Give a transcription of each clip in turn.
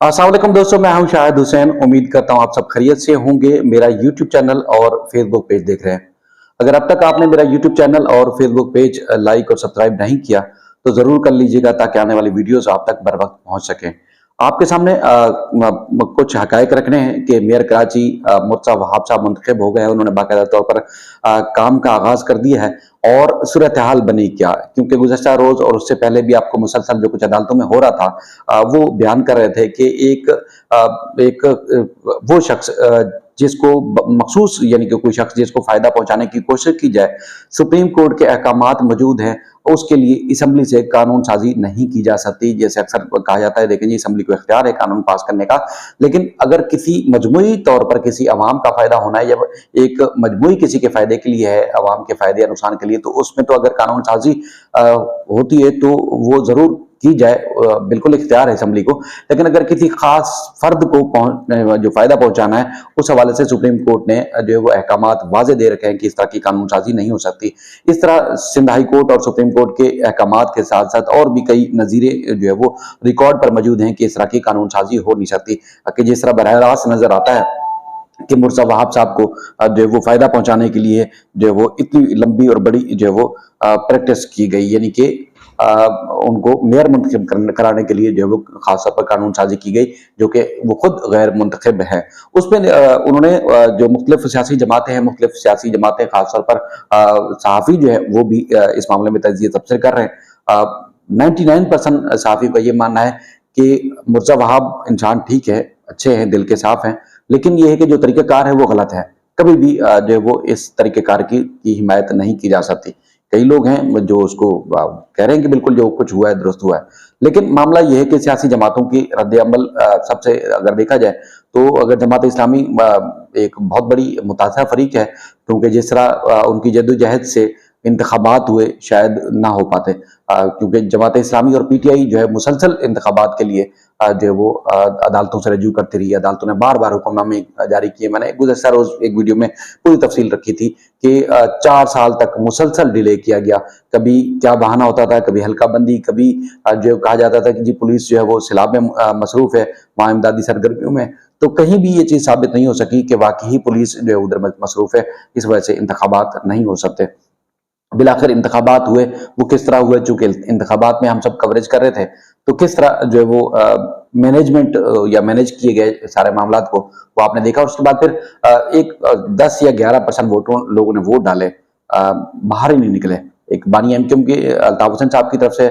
अस्सलाम वालेकुम दोस्तों, मैं हूं शाहिद हुसैन। उम्मीद करता हूं आप सब खैरियत से होंगे। मेरा यूट्यूब चैनल और फेसबुक पेज देख रहे हैं। अगर अब तक आपने मेरा यूट्यूब चैनल और फेसबुक पेज लाइक और सब्सक्राइब नहीं किया तो जरूर कर लीजिएगा ताकि आने वाली वीडियोस आप तक बर वक्त पहुंच सकें। आपके सामने कुछ हकायक रखने हैं कि मेयर कराची मुर्तज़ा वहाब साहब मुंतखब हो गए हैं। उन्होंने बाकायदा तौर पर काम का आगाज कर दिया है। और सूरत हाल बनी क्या, क्योंकि गुज़श्ता रोज और उससे पहले भी आपको मुसलसल जो कुछ अदालतों में हो रहा था, वो बयान कर रहे थे कि वो शख्स जिसको मखसूस यानी कि कोई शख्स जिसको फायदा पहुंचाने की कोशिश की जाए, सुप्रीम कोर्ट के अहकामात मौजूद हैं, उसके लिए असम्बली से कानून साजी नहीं की जा सकती। जैसे अक्सर कहा जाता है, देखें जी, असम्बली को इख्तियार है कानून पास करने का, लेकिन अगर किसी मजमूई तौर पर किसी अवाम का फायदा होना है या एक मजमूई किसी के फायदे के लिए है, अवाम के फायदे या नुकसान के लिए, तो उसमें तो अगर कानून साजी होती है तो वो जरूर की जाए, बिल्कुल इख्तियार है असम्बली को। लेकिन अगर किसी खास फर्द को जो फायदा पहुंचाना है, उस हवाले से सुप्रीम कोर्ट ने जो है वो अहकामात वाजे दे रखे हैं कि इस तरह की कानून साजी नहीं हो सकती। इस तरह सिंध हाई कोर्ट और सुप्रीम कोर्ट के अहकामात के साथ साथ और भी कई नजीरे जो है वो रिकॉर्ड पर मौजूद हैं कि इस तरह की कानून साजी हो नहीं सकती। कि जिस तरह बरह रास्त नजर आता है कि मुर्तज़ा वहाब साहब को जो है वो फायदा पहुंचाने के लिए जो है वो इतनी लंबी और बड़ी जो है वो प्रैक्टिस की गई, यानी कि उनको मेयर मुंतखब कराने के लिए जो है वो खास तौर पर कानून साजी की गई, जो कि वो खुद गैर मुंतखब है। उसमें उन्होंने जो मुख्तलिफ सियासी जमातें हैं, मुख्तलिफ सियासी जमातें खासतौर पर सहाफ़ी जो है वो भी इस मामले में तजिए तबसरे कर रहे हैं। 99% सहाफ़ी का ये मानना है कि मुर्तज़ा वहाब इंसान ठीक है, अच्छे हैं, दिल के साफ हैं, लेकिन ये है कि जो तरीक़ेकार है वो गलत है। कभी भी जो है वो इस तरीक़ेकार की हिमायत नहीं की जा सकती। कई लोग हैं जो उसको कह रहे हैं कि बिल्कुल जो कुछ हुआ है दुरुस्त हुआ है, लेकिन मामला ये है कि सियासी जमातों की रद्द-ए-अमल सबसे अगर देखा जाए तो अगर जमात-ए-इस्लामी एक बहुत बड़ी मुतासिर फ़रीक है, क्योंकि जिस तरह उनकी जद्दोजहद से इंतखाबात हुए शायद ना हो पाते, क्योंकि जमात-ए-इस्लामी और पीटीआई जो है मुसलसल इंतखाबात के लिए जो है वो अदालतों से रजू करती रही है। अदालतों ने बार-बार हुक्मनामे जारी किए। मैंने गुज़श्ता रोज़ एक वीडियो में पूरी तफ़सील रखी थी कि 4 साल तक मुसलसल डिले किया गया। कभी क्या बहाना होता था, कभी हल्का बंदी, कभी जो कहा जाता था कि जी पुलिस जो है वो सैलाब में मसरूफ़ है, वहाँ इमदादी सरगर्मियों में। तो कहीं भी ये चीज़ साबित नहीं हो सकी कि वाक़ई ही पुलिस जो है उधर मसरूफ़ है, इस वजह से इंतखाबात नहीं हो सकते। बिलाखिर इंतखाबात हुए, वो किस तरह हुए, चूंकि इंतखाबात में हम सब कवरेज कर रहे थे, तो किस तरह जो है वो मैनेजमेंट या मैनेज किए गए सारे मामला को, वो आपने देखा। उसके बाद फिर 10 या 11% वोटों लोगों ने वोट डाले, बाहर ही नहीं निकले। एक बानी एमक्यूएम के अल्ताफ हुसैन साहब की तरफ से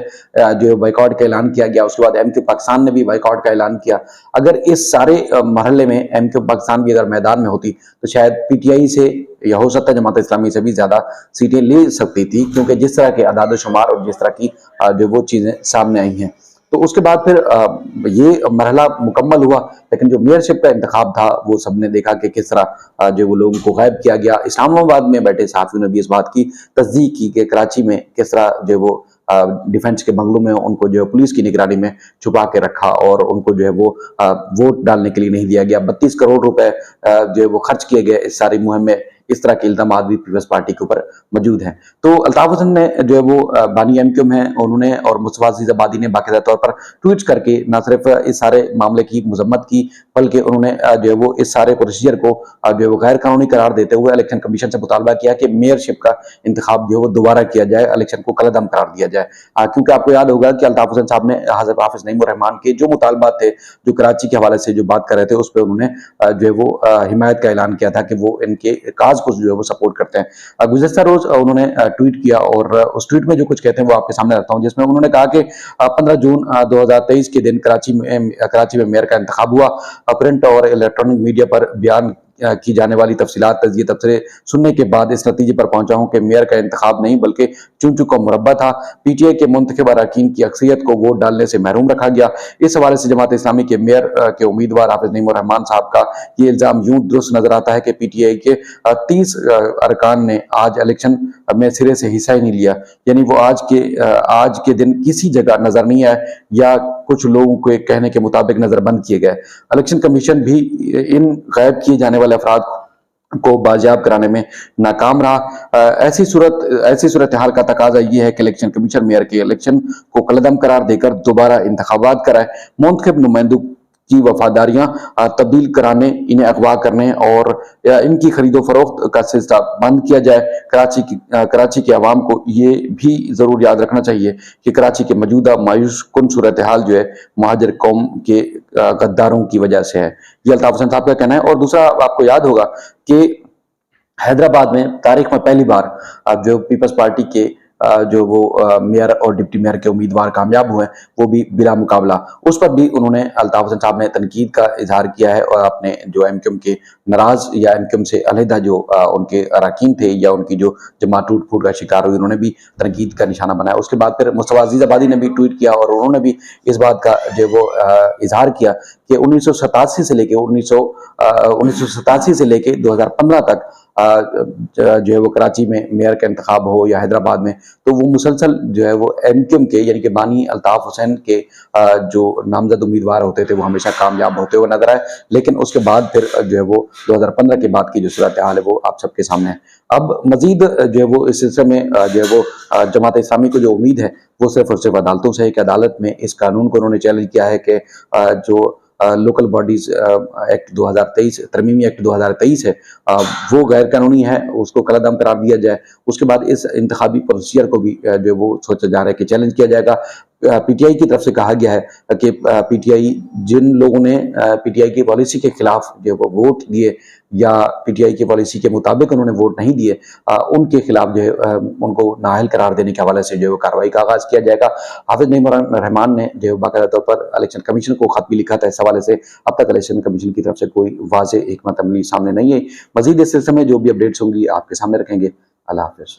जो बाइकआउट का ऐलान किया गया, उसके बाद एमक्यू पाकिस्तान ने भी बाइकआउट का ऐलान किया। अगर इस सारे मरहले में एमक्यू पाकिस्तान भी अगर मैदान में होती तो शायद पीटीआई से या हो सकता है जमात इस्लामी से भी ज्यादा सीटें ले सकती थी, क्योंकि जिस तरह के अदाद शुमार और जिस तरह की जो वो चीजें सामने आई हैं। तो उसके बाद फिर ये मरहला मुकम्मल हुआ, लेकिन जो मेयरशिप का इंतखाब था वो सबने देखा कि किस तरह जो वो लोगों को गायब किया गया। इस्लामाबाद में बैठे सहाफ़ियों ने भी इस बात की तस्दीक की कि कराची में किस तरह जो वो डिफेंस के बंगलों में उनको जो है पुलिस की निगरानी में छुपा के रखा और उनको जो है वो वोट डालने के लिए नहीं दिया गया। 32 करोड़ रुपए जो है वो खर्च किए गए इस सारी मुहिम में। इस तरह के इल्जाम भी पीपल्स पार्टी के ऊपर मौजूद हैं। तो अल्ताफ हुसैन ने जो है वो बानी एमक्यूएम है, उन्होंने और मुस्तफा अजीज आबादी ने बाकायदा तौर पर ट्वीट करके न सिर्फ इस सारे मामले की मजम्मत की, बल्कि उन्होंने जो है वो इस सारे प्रोसीजर को जो है वो गैर कानूनी करार देते हुए इलेक्शन कमीशन से मुतालबा किया कि मेयरशिप का इंतखाब जो है वो दोबारा किया जाए, इलेक्शन को कलअदम करार दिया जाए। क्योंकि आपको याद होगा कि अल्ताफ हुसैन साहब ने हज़रत हाफिज नईमुर रहमान के जो मुतालबात थे, जो कराची के हवाले से जो बात कर रहे थे, उस पर उन्होंने जो है वो हिमायत का ऐलान किया था कि वो इनके काज को जो है वो सपोर्ट करते हैं। गुज़श्ता रोज उन्होंने ट्वीट किया और उस ट्वीट में जो कुछ कहते हैं वो आपके सामने रखता हूँ, जिसमें उन्होंने कहा कि 15 जून 2023 के दिन कराची में मेयर का इंतखाब हुआ। प्रिंट और इलेक्ट्रॉनिक मीडिया पर बयान की जाने वाली तफसीलात तजिए तबसरे सुनने के बाद इस नतीजे पर पहुंचा हूं कि मेयर का इंतखाब नहीं बल्कि चुन चुका मुरब्बा था। पीटीआई के मुंतखब अरकान की अक्सरियत को वोट डालने से महरूम रखा गया। इस हवाले से जमात इस्लामी के मेयर के उम्मीदवार हाफिज नईमुर रहमान साहब का ये इल्जाम यूं दुरुस्त नजर आता है कि पीटीआई के 30 अरकान ने आज इलेक्शन में सिरे से हिस्सा ही नहीं लिया, यानी वो आज के दिन किसी जगह नजर नहीं आए या कुछ लोगों के कहने के मुताबिक नजरबंद किए गए। इलेक्शन कमीशन भी इन गायब किए जाने वाले अफराद को बाजियाब कराने में नाकाम रहा। ऐसी सूरत हाल का तकाजा ये है कि इलेक्शन कमीशन मेयर के इलेक्शन को कलअदम करार देकर दोबारा इंतखाबात कराए। मुंतखब नुमाइंदों की वफादारियां तब्दील कराने, इन्हें अगवा करने और इनकी खरीदो फरोख्त का सिलसिला बंद किया जाए। कराची के अवाम को ये भी ज़रूर याद रखना चाहिए कि कराची के मौजूदा मायूस कुन सूरत हाल जो है महाजर कौम के गद्दारों की वजह से है। ये अल्ताफ हुसैन साहब का कहना है। और दूसरा, आपको याद होगा कि हैदराबाद में तारीख में पहली बार जो पीपल्स पार्टी के जो वो मेयर और डिप्टी मेयर के उम्मीदवार कामयाब हुए, वो भी बिला मुकाबला, उस पर भी उन्होंने, अल्ताफ हुसैन साहब ने तनकीद का इजहार किया है और अपने जो एमक्यूएम के नाराज या एमक्यूएम से अलहदा जो उनके अरकान थे या उनकी जो जमात टूट फूट का शिकार हुई, उन्होंने भी तनकीद का निशाना बनाया। उसके बाद फिर मुस्तफा अजीज आबादी ने भी ट्वीट किया और उन्होंने भी इस बात का जो वो इजहार किया कि 1987 से लेके 1987 से लेके 2015 तक जो है वो कराची में मेयर का इंतखाब हो या हैदराबाद में, तो वो मुसलसल जो है वो एमक्यूएम के यानी कि बानी अल्ताफ हुसैन के जो नामजद उम्मीदवार होते थे वो हमेशा कामयाब होते हुए नजर आए। लेकिन उसके बाद फिर जो है वो 2015 के बाद की जो सूरत हाल है वो आप सबके सामने है। अब मजीद जो है वो इस सिलसिले में जो है वो जमात इस्लामी को जो उम्मीद है वो सिर्फ और सिर्फ अदालतों से है कि अदालत में इस कानून को उन्होंने चैलेंज किया है कि जो लोकल बॉडीज एक्ट 2023, तरमीमी एक्ट 2023 है, वो गैर कानूनी है, उसको कलअदम करार दिया जाए। उसके बाद इस इंतखाबी प्रोसीजर को भी जो वो सोचा जा रहा है कि चैलेंज किया जाएगा। पीटीआई की तरफ से कहा गया है कि पीटीआई, जिन लोगों ने पीटीआई की पॉलिसी के खिलाफ जो वो वोट दिए या पीटीआई की पॉलिसी के मुताबिक उन्होंने वोट नहीं दिए, उनके खिलाफ जो है उनको नाअहल करार देने के हवाले से जो है कार्रवाई का आगाज किया जाएगा। हाफिज नईम रहमान ने जो है बाकायदा तौर पर इलेक्शन कमीशन को खत भी लिखा था इस हवाले से। अब तक इलेक्शन कमीशन की तरफ से कोई वाज़ेह हिकमत अमली सामने नहीं है। मजीद इस सिलसिले में जो भी अपडेट्स होंगी आपके सामने रखेंगे। अल्लाह हाफिज।